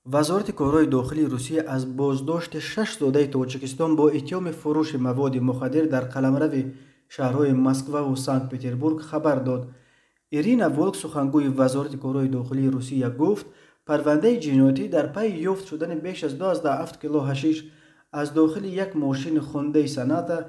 وزارت کارهای داخلی روسیه از بازداشت 6 زاده تاجیکستان با اتهام فروش مواد مخدر در قلمرو شهرهای مسکو و سانت پتربورگ خبر داد. ایرینا ولک سخنگوی وزارت کارهای داخلی روسیه گفت پرونده جنایتی در پی یافت شدن بیش از 12 کیلو حشیش از داخل یک ماشین خونده صنعت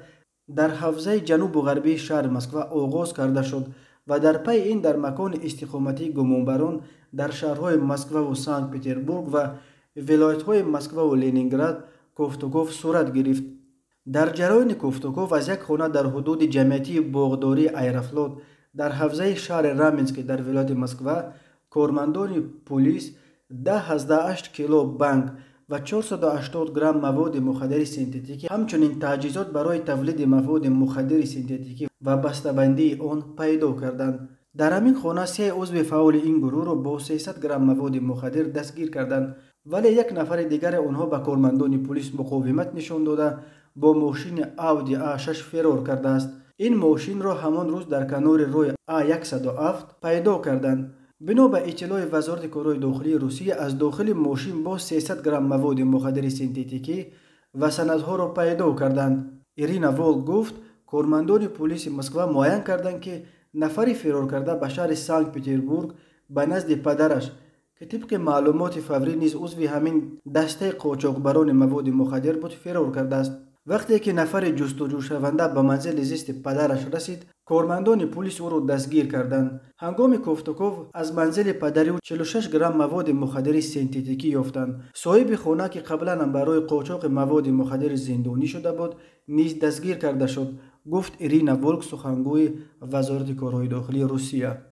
در حوزه جنوب و غربی شهر مسکو آغاز کرده شد و در پی این در مکان استخامتی گمانبران در شهرهای مسکو و سانت پتربورگ و ولایت‌های مسکو و لنینگراد گفتگو صورت گرفت. در جریان گفتگو از یک خانه در حدود جمعیتی باغداری ایرفلوت در حوزه شهر رامنسک در ولایت مسکو کارمندان پلیس 10.8 کیلو بنگ و 480 گرم مواد مخدر سنتتیکی همچنین تجهیزات برای تولید مواد مخدر سنتتیکی و بسته‌بندی آن پیدا کردند. در همین خانه 3 عضو فعال این گروه را با 300 گرم مواد مخدر دستگیر کردند، ولی یک نفر دیگر آنها به کارمندان پلیس مقاومت نشان داده با ماشین آودی A6 فرار کرده است. این ماشین را همان روز در کنار روی A107 پیدا کردند. بنا به اطلاع وزارت کارهای داخلی روسیه از داخل ماشین با 300 گرم مواد مخدر سنتتیکی و سندها را پیدا کردند. ایرینا ولک گفت کارمندان پلیس مسکو معاین کردند که نفری فرار کرده به شهر سانت پتربورگ به نزد پدرش که طبق معلومات فوری نیز عضو همین دسته قاچاقبران مواد مخدر بود فرار کرده است. وقتی که نفر جستجو شونده به منزل زیست پدرش رسید، کارمندان پلیس او را دستگیر کردند. هنگام گفتگو از منزل پدری او 46 گرم مواد مخدر سنتتیکی یافتند. صاحب خانه که قبلا هم برای قاچاق مواد مخدر زندانی شده بود نیز دستگیر کرده شد، گفت ایرینا ولک سخنگوی وزارت کارهای داخلی روسیه.